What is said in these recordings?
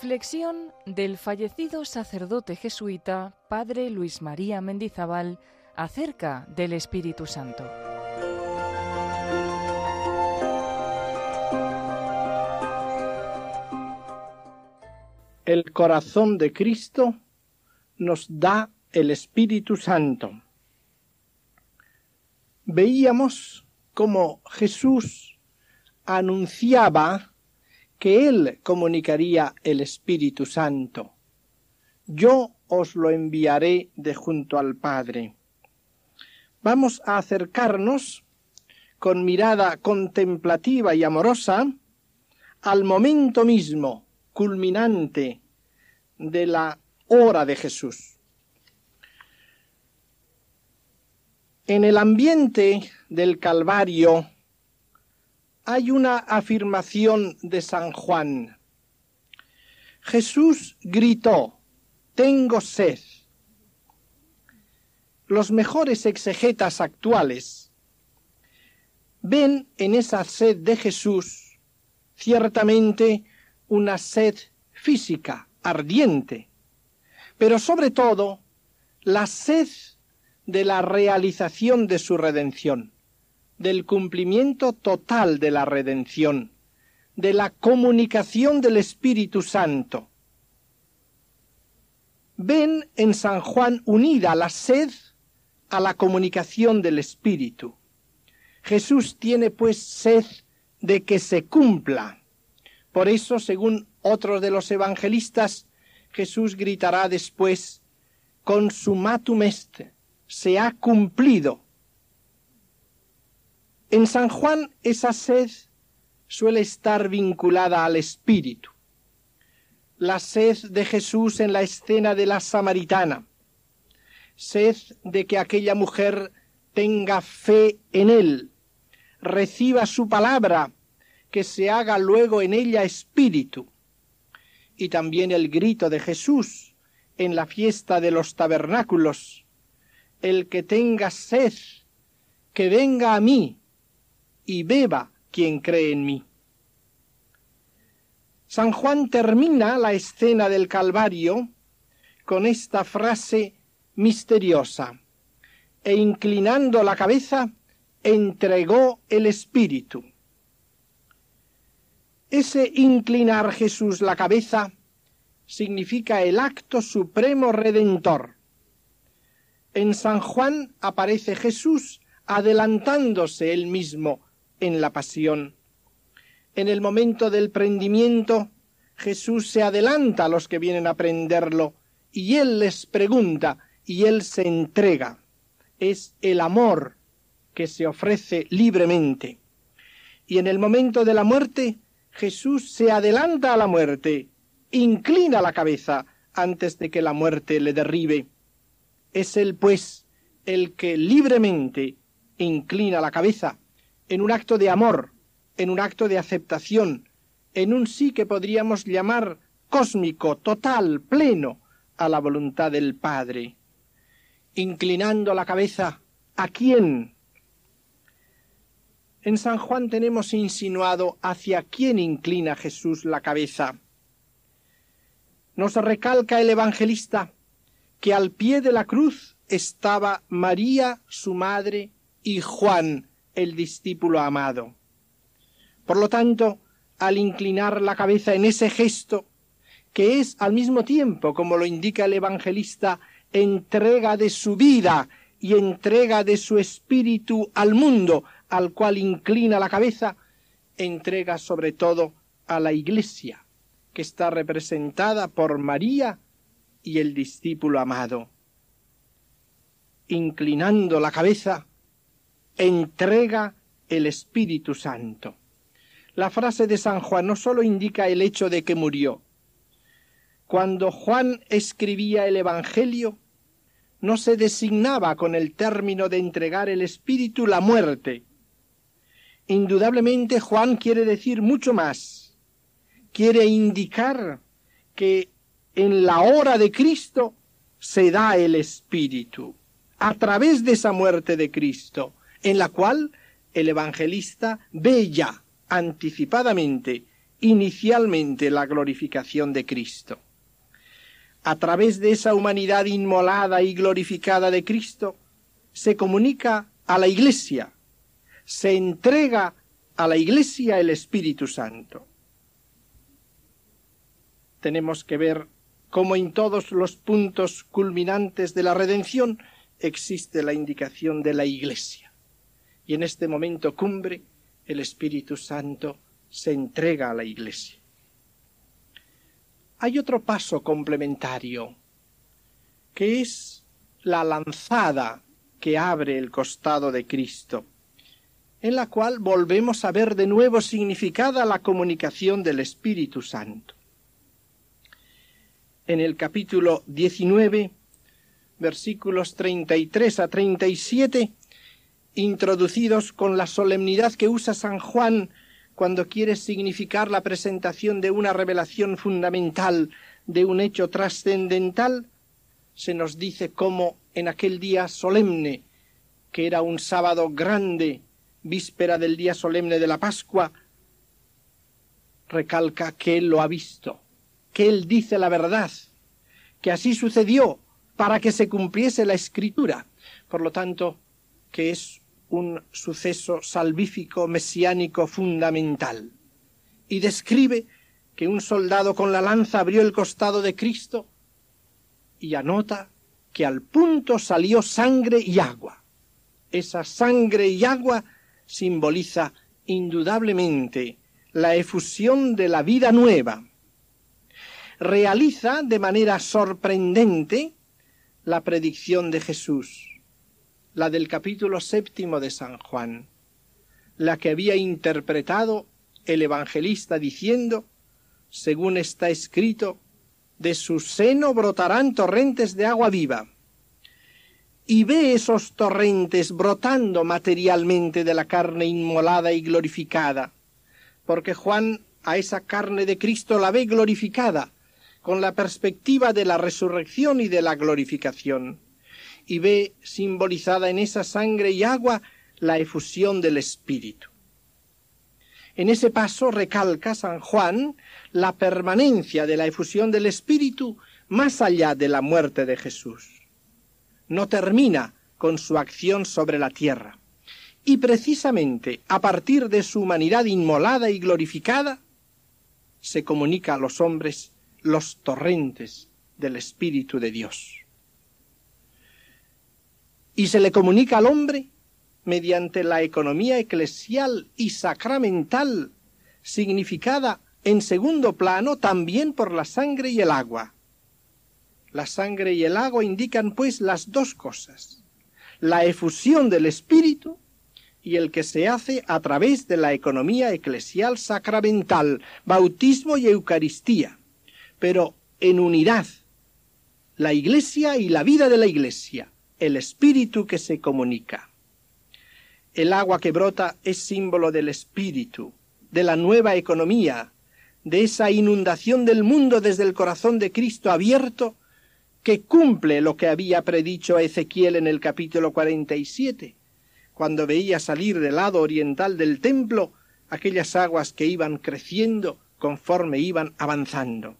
Reflexión del fallecido sacerdote jesuita Padre Luis María Mendizábal acerca del Espíritu Santo. El corazón de Cristo nos da el Espíritu Santo. Veíamos cómo Jesús anunciaba que Él comunicaría el Espíritu Santo. Yo os lo enviaré de junto al Padre. Vamos a acercarnos con mirada contemplativa y amorosa al momento mismo culminante de la hora de Jesús. En el ambiente del Calvario hay una afirmación de San Juan. Jesús gritó: «Tengo sed». Los mejores exegetas actuales ven en esa sed de Jesús ciertamente una sed física, ardiente, pero sobre todo la sed de la realización de su redención, del cumplimiento total de la redención, de la comunicación del Espíritu Santo. Ven en San Juan unida la sed a la comunicación del Espíritu. Jesús tiene pues sed de que se cumpla. Por eso, según otros de los evangelistas, Jesús gritará después: «Consumatum est», se ha cumplido. En San Juan esa sed suele estar vinculada al Espíritu. La sed de Jesús en la escena de la Samaritana, sed de que aquella mujer tenga fe en Él, reciba su palabra, que se haga luego en ella espíritu. Y también el grito de Jesús en la fiesta de los tabernáculos: «El que tenga sed, que venga a mí, y beba quien cree en mí». San Juan termina la escena del Calvario con esta frase misteriosa: «E inclinando la cabeza, entregó el Espíritu». Ese inclinar Jesús la cabeza significa el acto supremo redentor. En San Juan aparece Jesús adelantándose él mismo en la pasión. En el momento del prendimiento, Jesús se adelanta a los que vienen a prenderlo, y Él les pregunta, y Él se entrega. Es el amor que se ofrece libremente. Y en el momento de la muerte, Jesús se adelanta a la muerte, inclina la cabeza antes de que la muerte le derribe. Es Él, pues, el que libremente inclina la cabeza, en un acto de amor, en un acto de aceptación, en un sí que podríamos llamar cósmico, total, pleno, a la voluntad del Padre. Inclinando la cabeza, ¿a quién? En San Juan tenemos insinuado hacia quién inclina Jesús la cabeza. Nos recalca el evangelista que al pie de la cruz estaba María, su madre, y Juan, el discípulo amado. Por lo tanto, al inclinar la cabeza en ese gesto, que es al mismo tiempo, como lo indica el evangelista, entrega de su vida y entrega de su espíritu al mundo, al cual inclina la cabeza, entrega sobre todo a la Iglesia, que está representada por María y el discípulo amado. Inclinando la cabeza, entrega el Espíritu Santo. La frase de San Juan no sólo indica el hecho de que murió. Cuando Juan escribía el Evangelio, no se designaba con el término de entregar el Espíritu la muerte. Indudablemente Juan quiere decir mucho más. Quiere indicar que en la hora de Cristo se da el Espíritu, a través de esa muerte de Cristo, en la cual el evangelista ve ya anticipadamente inicialmente la glorificación de Cristo. A través de esa humanidad inmolada y glorificada de Cristo, se comunica a la Iglesia, se entrega a la Iglesia el Espíritu Santo. Tenemos que ver cómo en todos los puntos culminantes de la redención existe la indicación de la Iglesia. Y en este momento cumbre, el Espíritu Santo se entrega a la Iglesia. Hay otro paso complementario, que es la lanzada que abre el costado de Cristo, en la cual volvemos a ver de nuevo significada la comunicación del Espíritu Santo. En el capítulo 19, versículos 33 a 37, introducidos con la solemnidad que usa San Juan cuando quiere significar la presentación de una revelación fundamental, de un hecho trascendental, se nos dice cómo en aquel día solemne, que era un sábado grande, víspera del día solemne de la Pascua, recalca que él lo ha visto, que él dice la verdad, que así sucedió para que se cumpliese la Escritura. Por lo tanto, que es un suceso salvífico, mesiánico, fundamental. Y describe que un soldado con la lanza abrió el costado de Cristo y anota que al punto salió sangre y agua. Esa sangre y agua simboliza indudablemente la efusión de la vida nueva. Realiza de manera sorprendente la predicción de Jesús, la del capítulo 7 de San Juan, la que había interpretado el evangelista diciendo, según está escrito, de su seno brotarán torrentes de agua viva. Y ve esos torrentes brotando materialmente de la carne inmolada y glorificada, porque Juan a esa carne de Cristo la ve glorificada, con la perspectiva de la resurrección y de la glorificación, y ve simbolizada en esa sangre y agua la efusión del Espíritu. En ese paso recalca San Juan la permanencia de la efusión del Espíritu más allá de la muerte de Jesús. No termina con su acción sobre la tierra. Y precisamente a partir de su humanidad inmolada y glorificada, se comunica a los hombres los torrentes del Espíritu de Dios. Y se le comunica al hombre mediante la economía eclesial y sacramental, significada en segundo plano también por la sangre y el agua. La sangre y el agua indican pues las dos cosas, la efusión del Espíritu y el que se hace a través de la economía eclesial sacramental, bautismo y Eucaristía, pero en unidad, la Iglesia y la vida de la Iglesia, el Espíritu que se comunica. El agua que brota es símbolo del Espíritu, de la nueva economía, de esa inundación del mundo desde el corazón de Cristo abierto, que cumple lo que había predicho Ezequiel en el capítulo 47, cuando veía salir del lado oriental del templo aquellas aguas que iban creciendo conforme iban avanzando.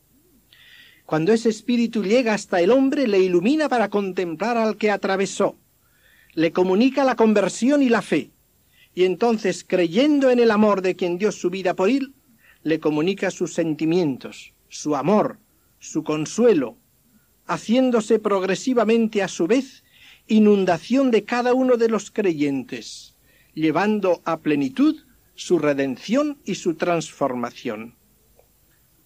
Cuando ese espíritu llega hasta el hombre, le ilumina para contemplar al que atravesó, le comunica la conversión y la fe, y entonces, creyendo en el amor de quien dio su vida por él, le comunica sus sentimientos, su amor, su consuelo, haciéndose progresivamente a su vez inundación de cada uno de los creyentes, llevando a plenitud su redención y su transformación.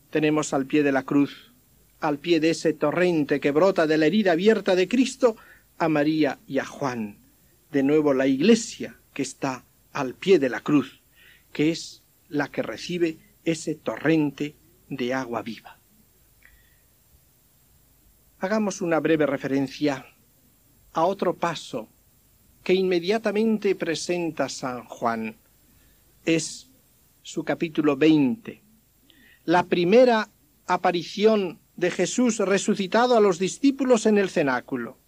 Tenemos al pie de la cruz, al pie de ese torrente que brota de la herida abierta de Cristo, a María y a Juan. De nuevo la Iglesia que está al pie de la cruz, que es la que recibe ese torrente de agua viva. Hagamos una breve referencia a otro paso que inmediatamente presenta San Juan. Es su capítulo 20, la primera aparición de Jesús resucitado a los discípulos en el cenáculo.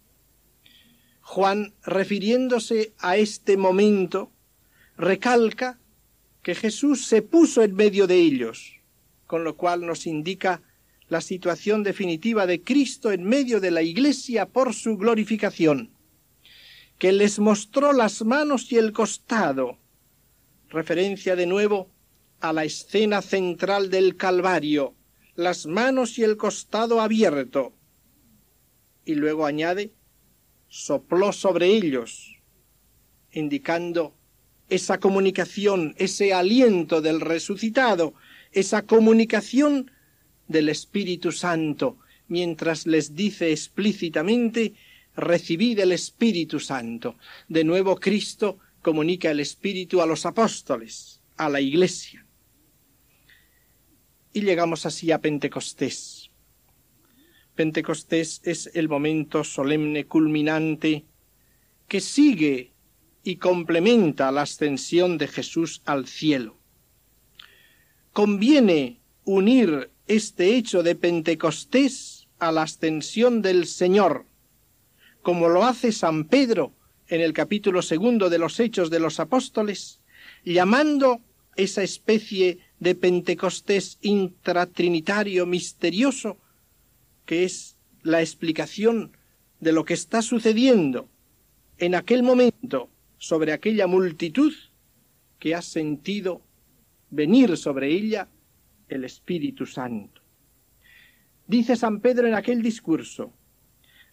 Juan, refiriéndose a este momento, recalca que Jesús se puso en medio de ellos, con lo cual nos indica la situación definitiva de Cristo en medio de la Iglesia por su glorificación, que les mostró las manos y el costado, referencia de nuevo a la escena central del Calvario, las manos y el costado abierto, y luego añade, sopló sobre ellos, indicando esa comunicación, ese aliento del resucitado, esa comunicación del Espíritu Santo, mientras les dice explícitamente, recibid el Espíritu Santo. De nuevo Cristo comunica el Espíritu a los apóstoles, a la Iglesia. Y llegamos así a Pentecostés. Pentecostés es el momento solemne culminante que sigue y complementa la ascensión de Jesús al cielo. Conviene unir este hecho de Pentecostés a la ascensión del Señor, como lo hace San Pedro en el capítulo 2 de los Hechos de los Apóstoles, llamando esa especie de Pentecostés intratrinitario misterioso, que es la explicación de lo que está sucediendo en aquel momento sobre aquella multitud que ha sentido venir sobre ella el Espíritu Santo. Dice San Pedro en aquel discurso,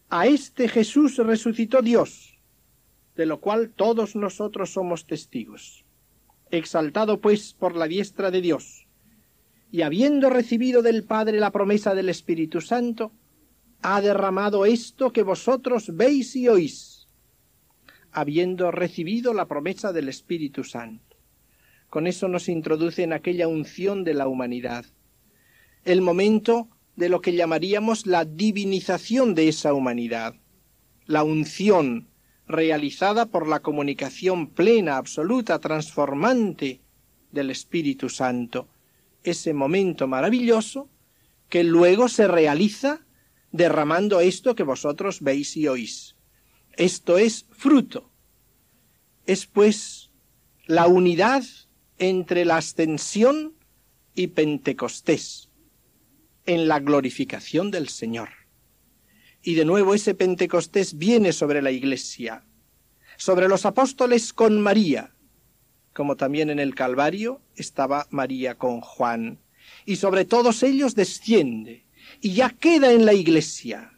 a este Jesús resucitó Dios, de lo cual todos nosotros somos testigos. Exaltado pues por la diestra de Dios, y habiendo recibido del Padre la promesa del Espíritu Santo, ha derramado esto que vosotros veis y oís, habiendo recibido la promesa del Espíritu Santo. Con eso nos introduce en aquella unción de la humanidad, el momento de lo que llamaríamos la divinización de esa humanidad, la unción realizada por la comunicación plena, absoluta, transformante del Espíritu Santo, ese momento maravilloso que luego se realiza derramando esto que vosotros veis y oís. Esto es fruto. Es pues la unidad entre la ascensión y Pentecostés, en la glorificación del Señor. Y de nuevo ese Pentecostés viene sobre la Iglesia, sobre los apóstoles con María, como también en el Calvario estaba María con Juan, y sobre todos ellos desciende, y ya queda en la Iglesia.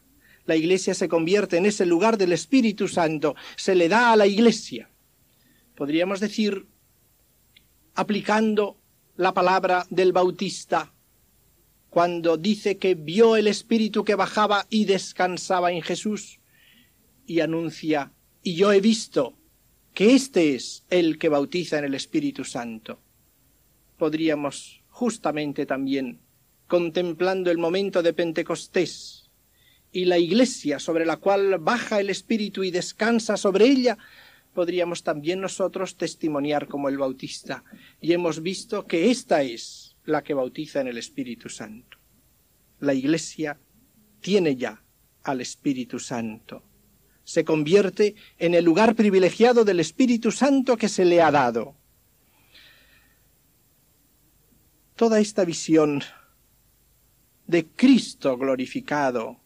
La Iglesia se convierte en ese lugar del Espíritu Santo, se le da a la Iglesia. Podríamos decir, aplicando la palabra del Bautista, cuando dice que vio el Espíritu que bajaba y descansaba en Jesús, y anuncia, y yo he visto que este es el que bautiza en el Espíritu Santo. Podríamos justamente también, contemplando el momento de Pentecostés y la Iglesia sobre la cual baja el Espíritu y descansa sobre ella, podríamos también nosotros testimoniar como el Bautista, y hemos visto que esta es la que bautiza en el Espíritu Santo. La Iglesia tiene ya al Espíritu Santo. Se convierte en el lugar privilegiado del Espíritu Santo que se le ha dado. Toda esta visión de Cristo glorificado,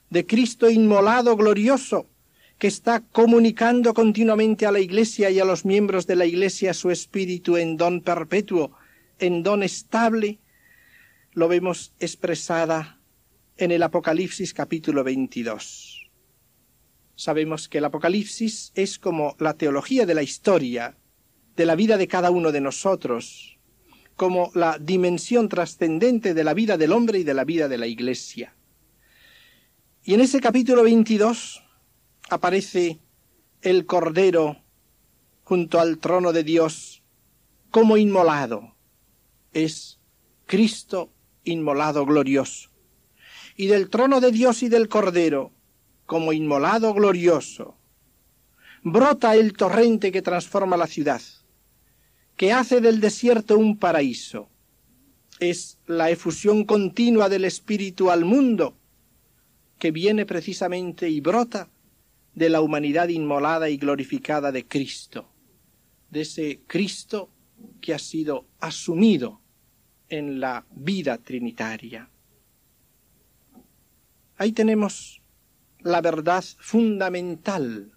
de Cristo inmolado glorioso, que está comunicando continuamente a la Iglesia y a los miembros de la Iglesia su Espíritu en don perpetuo, en don estable, lo vemos expresada en el Apocalipsis capítulo 22. Sabemos que el Apocalipsis es como la teología de la historia, de la vida de cada uno de nosotros, como la dimensión trascendente de la vida del hombre y de la vida de la Iglesia. Y en ese capítulo 22 aparece el Cordero junto al trono de Dios como inmolado. Es Cristo inmolado glorioso. Y del trono de Dios y del Cordero, como inmolado glorioso, brota el torrente que transforma la ciudad, que hace del desierto un paraíso. Es la efusión continua del Espíritu al mundo, que viene precisamente y brota de la humanidad inmolada y glorificada de Cristo, de ese Cristo que ha sido asumido en la vida trinitaria. Ahí tenemos la verdad fundamental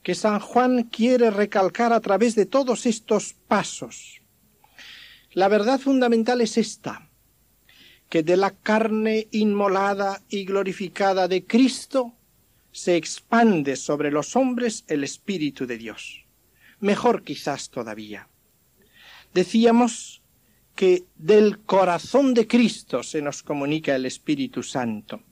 que San Juan quiere recalcar a través de todos estos pasos. La verdad fundamental es esta, que de la carne inmolada y glorificada de Cristo se expande sobre los hombres el Espíritu de Dios. Mejor quizás todavía. Decíamos que del corazón de Cristo se nos comunica el Espíritu Santo,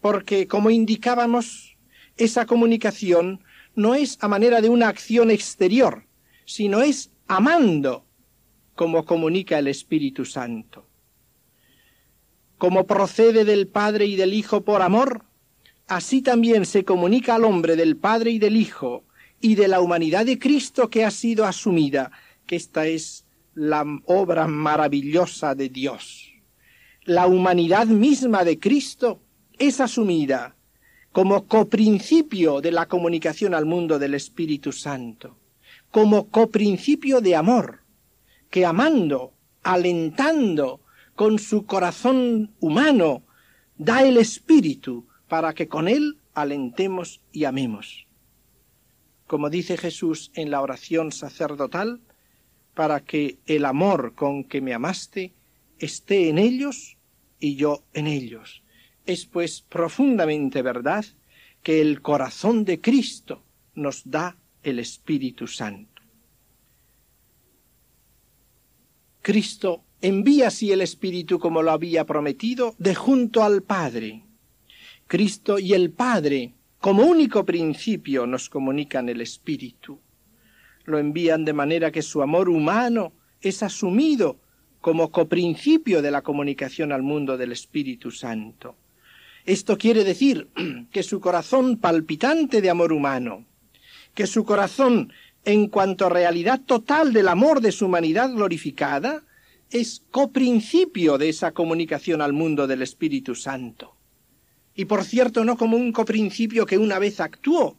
porque, como indicábamos, esa comunicación no es a manera de una acción exterior, sino es amando como comunica el Espíritu Santo. Como procede del Padre y del Hijo por amor, así también se comunica al hombre del Padre y del Hijo y de la humanidad de Cristo que ha sido asumida, que esta es la obra maravillosa de Dios. La humanidad misma de Cristo es asumida como coprincipio de la comunicación al mundo del Espíritu Santo, como coprincipio de amor, que amando, alentando con su corazón humano, da el Espíritu para que con él alentemos y amemos. Como dice Jesús en la oración sacerdotal, para que el amor con que me amaste esté en ellos y yo en ellos. Es pues profundamente verdad que el corazón de Cristo nos da el Espíritu Santo. Cristo envía así el Espíritu como lo había prometido de junto al Padre. Cristo y el Padre, como único principio, nos comunican el Espíritu. Lo envían de manera que su amor humano es asumido como coprincipio de la comunicación al mundo del Espíritu Santo. Esto quiere decir que su corazón palpitante de amor humano, que su corazón en cuanto a realidad total del amor de su humanidad glorificada, es coprincipio de esa comunicación al mundo del Espíritu Santo. Y por cierto, no como un coprincipio que una vez actuó,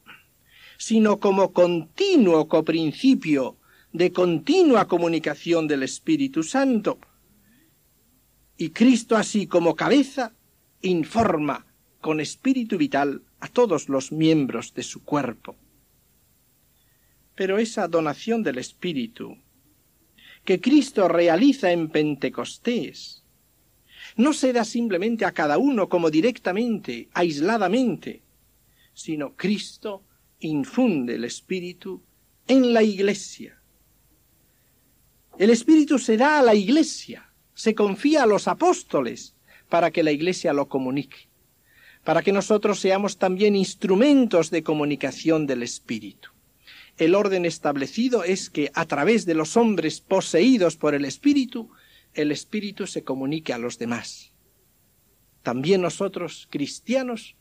sino como continuo coprincipio de continua comunicación del Espíritu Santo. Y Cristo así como cabeza informa con espíritu vital a todos los miembros de su cuerpo. Pero esa donación del Espíritu que Cristo realiza en Pentecostés no se da simplemente a cada uno como directamente, aisladamente, sino Cristo infunde el Espíritu en la Iglesia. El Espíritu se da a la Iglesia, se confía a los apóstoles para que la Iglesia lo comunique, para que nosotros seamos también instrumentos de comunicación del Espíritu. El orden establecido es que a través de los hombres poseídos por el Espíritu se comunique a los demás. También nosotros, cristianos,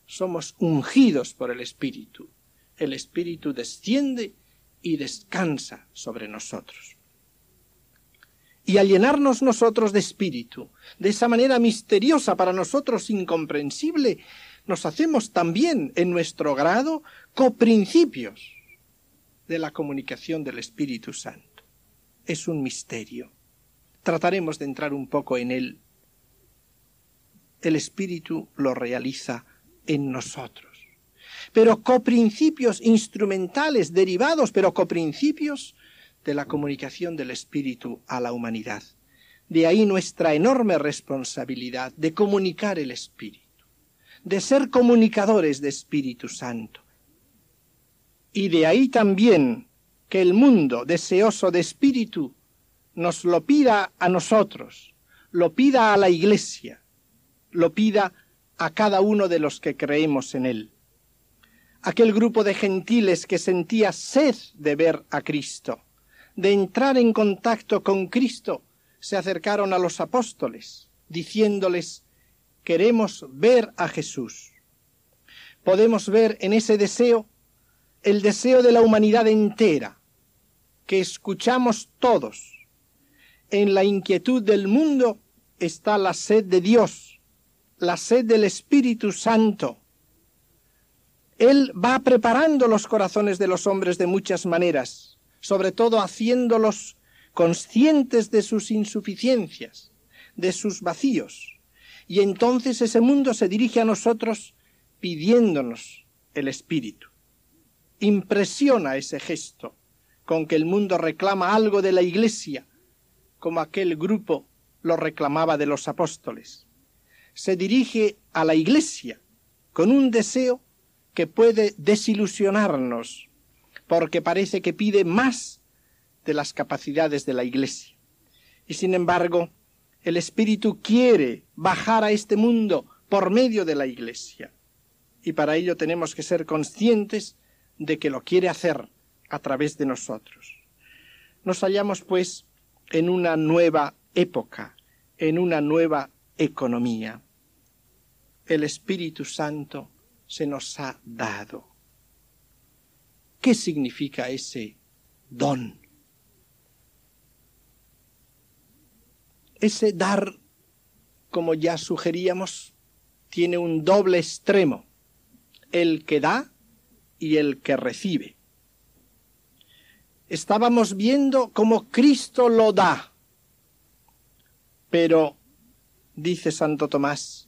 somos ungidos por el Espíritu. El Espíritu desciende y descansa sobre nosotros. Y al llenarnos nosotros de Espíritu, de esa manera misteriosa para nosotros incomprensible, nos hacemos también en nuestro grado coprincipios de la comunicación del Espíritu Santo. Es un misterio. Trataremos de entrar un poco en él. El Espíritu lo realiza en nosotros. Pero coprincipios instrumentales, derivados, pero coprincipios de la comunicación del Espíritu a la humanidad. De ahí nuestra enorme responsabilidad de comunicar el Espíritu, de ser comunicadores de Espíritu Santo. Y de ahí también que el mundo deseoso de Espíritu nos lo pida a nosotros, lo pida a la Iglesia, lo pida a cada uno de los que creemos en él. Aquel grupo de gentiles que sentía sed de ver a Cristo, de entrar en contacto con Cristo, se acercaron a los apóstoles, diciéndoles: queremos ver a Jesús. Podemos ver en ese deseo el deseo de la humanidad entera, que escuchamos todos. En la inquietud del mundo está la sed de Dios, la sed del Espíritu Santo. Él va preparando los corazones de los hombres de muchas maneras, sobre todo haciéndolos conscientes de sus insuficiencias, de sus vacíos. Y entonces ese mundo se dirige a nosotros pidiéndonos el Espíritu. Impresiona ese gesto con que el mundo reclama algo de la Iglesia, como aquel grupo lo reclamaba de los apóstoles. Se dirige a la Iglesia con un deseo que puede desilusionarnos, porque parece que pide más de las capacidades de la Iglesia. Y sin embargo, el Espíritu quiere bajar a este mundo por medio de la Iglesia. Y para ello tenemos que ser conscientes de que lo quiere hacer a través de nosotros. Nos hallamos, pues, en una nueva época, en una nueva economía. El Espíritu Santo se nos ha dado. ¿Qué significa ese don? Ese dar, como ya sugeríamos, tiene un doble extremo, el que da y el que recibe. Estábamos viendo cómo Cristo lo da, pero, dice Santo Tomás,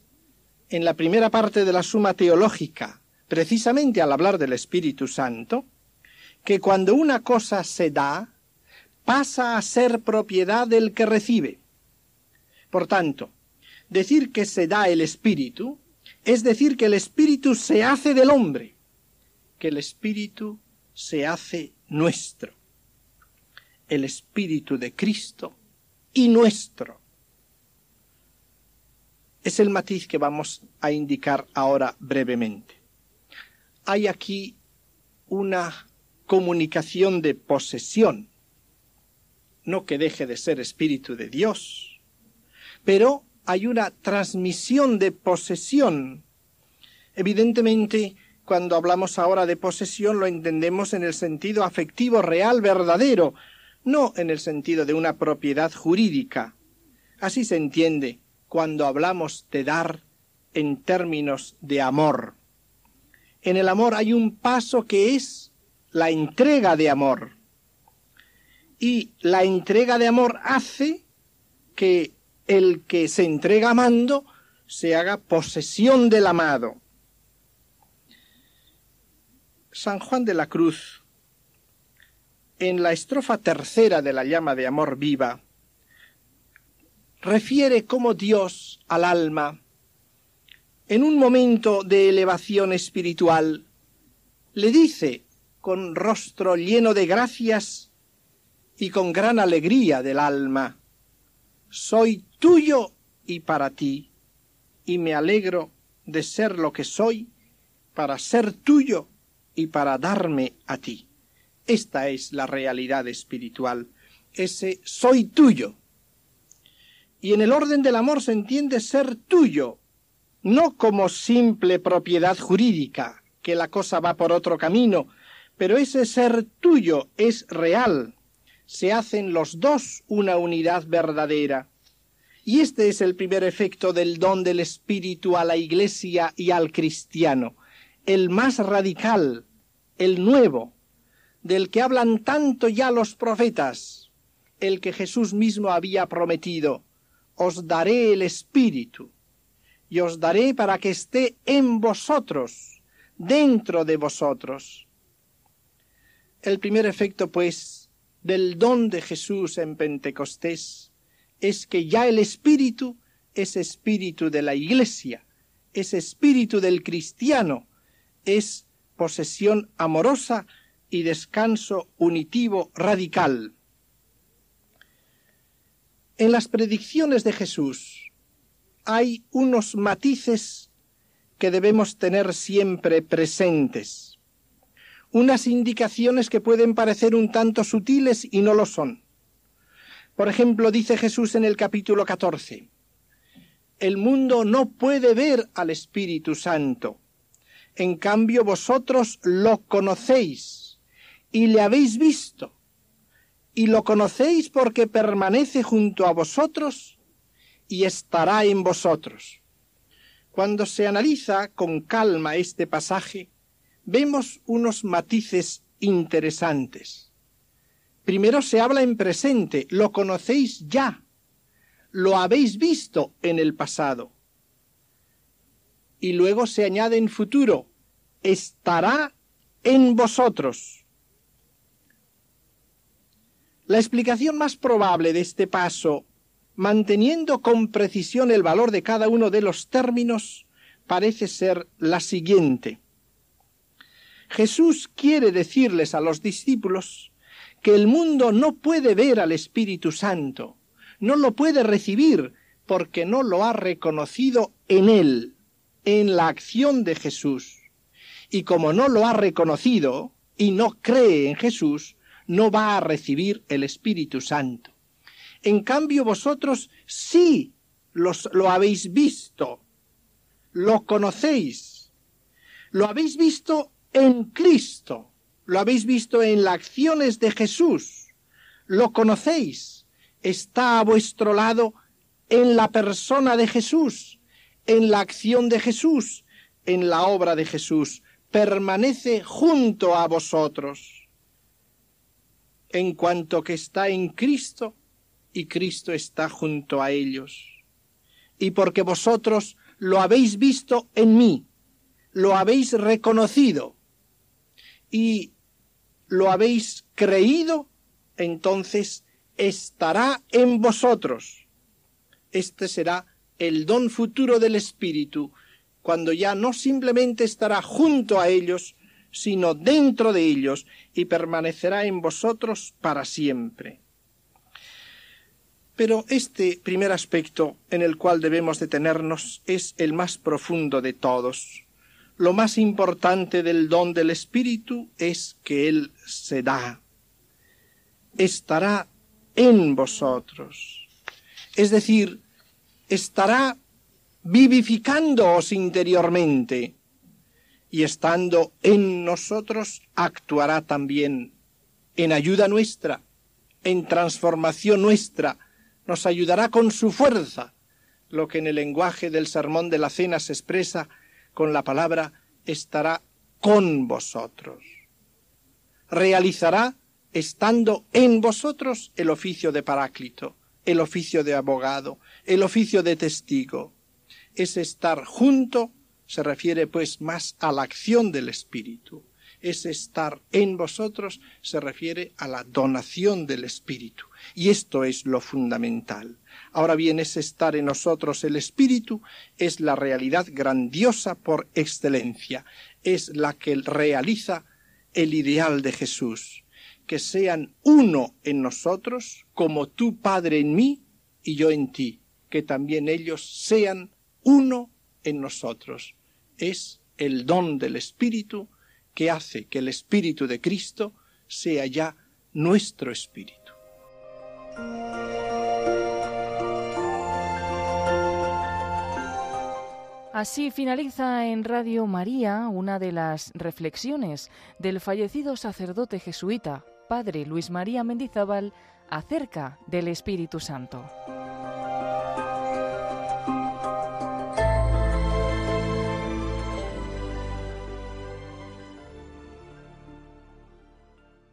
en la primera parte de la Suma Teológica, precisamente al hablar del Espíritu Santo, que cuando una cosa se da, pasa a ser propiedad del que recibe. Por tanto, decir que se da el Espíritu es decir que el Espíritu se hace del hombre, que el Espíritu se hace nuestro, el Espíritu de Cristo y nuestro. Es el matiz que vamos a indicar ahora brevemente. Hay aquí una comunicación de posesión, no que deje de ser Espíritu de Dios, pero hay una transmisión de posesión. Evidentemente, cuando hablamos ahora de posesión lo entendemos en el sentido afectivo real, verdadero, no en el sentido de una propiedad jurídica. Así se entiende cuando hablamos de dar en términos de amor. En el amor hay un paso que es la entrega de amor. Y la entrega de amor hace que el que se entrega amando se haga posesión del amado. San Juan de la Cruz, en la estrofa tercera de la llama de amor viva, refiere cómo Dios al alma, en un momento de elevación espiritual, le dice con rostro lleno de gracias y con gran alegría del alma: soy tuyo y para ti, y me alegro de ser lo que soy, para ser tuyo y para darme a ti. Esta es la realidad espiritual, ese soy tuyo. Y en el orden del amor se entiende ser tuyo, no como simple propiedad jurídica, que la cosa va por otro camino, pero ese ser tuyo es real. Se hacen los dos una unidad verdadera. Y este es el primer efecto del don del Espíritu a la Iglesia y al cristiano, el más radical, el nuevo, del que hablan tanto ya los profetas, el que Jesús mismo había prometido: os daré el Espíritu, y os daré para que esté en vosotros, dentro de vosotros. El primer efecto, pues, del don de Jesús en Pentecostés es que ya el Espíritu es Espíritu de la Iglesia, es Espíritu del cristiano, es posesión amorosa y descanso unitivo radical. En las predicciones de Jesús hay unos matices que debemos tener siempre presentes, unas indicaciones que pueden parecer un tanto sutiles y no lo son. Por ejemplo, dice Jesús en el capítulo 14, el mundo no puede ver al Espíritu Santo, en cambio vosotros lo conocéis y le habéis visto, y lo conocéis porque permanece junto a vosotros y estará en vosotros. Cuando se analiza con calma este pasaje, vemos unos matices interesantes. Primero se habla en presente, lo conocéis ya, lo habéis visto en el pasado. Y luego se añade en futuro, estará en vosotros. La explicación más probable de este paso, manteniendo con precisión el valor de cada uno de los términos, parece ser la siguiente. Jesús quiere decirles a los discípulos que el mundo no puede ver al Espíritu Santo, no lo puede recibir porque no lo ha reconocido en él, en la acción de Jesús. Y como no lo ha reconocido y no cree en Jesús, no va a recibir el Espíritu Santo. En cambio vosotros sí lo habéis visto, lo conocéis, lo habéis visto en Cristo, lo habéis visto en las acciones de Jesús, lo conocéis, está a vuestro lado en la persona de Jesús, en la acción de Jesús, en la obra de Jesús, permanece junto a vosotros, en cuanto que está en Cristo y Cristo está junto a ellos. Y porque vosotros lo habéis visto en mí, lo habéis reconocido y lo habéis creído, entonces estará en vosotros. Este será el don futuro del Espíritu, cuando ya no simplemente estará junto a ellos, sino dentro de ellos, y permanecerá en vosotros para siempre. Pero este primer aspecto en el cual debemos detenernos es el más profundo de todos. Lo más importante del don del Espíritu es que Él se da. Estará en vosotros. Es decir, estará vivificándoos interiormente, y estando en nosotros actuará también en ayuda nuestra, en transformación nuestra, nos ayudará con su fuerza, lo que en el lenguaje del Sermón de la Cena se expresa con la palabra estará con vosotros. Realizará, estando en vosotros, el oficio de paráclito, el oficio de abogado, el oficio de testigo. Ese estar junto se refiere pues más a la acción del Espíritu. Ese estar en vosotros se refiere a la donación del Espíritu. Y esto es lo fundamental. Ahora bien, ese estar en nosotros el Espíritu es la realidad grandiosa por excelencia. Es la que realiza el ideal de Jesús. Que sean uno en nosotros, como tú, Padre, en mí y yo en ti. Que también ellos sean uno en nosotros. Es el don del Espíritu que hace que el Espíritu de Cristo sea ya nuestro Espíritu. Así finaliza en Radio María una de las reflexiones del fallecido sacerdote jesuita, Padre Luis María Mendizábal, acerca del Espíritu Santo.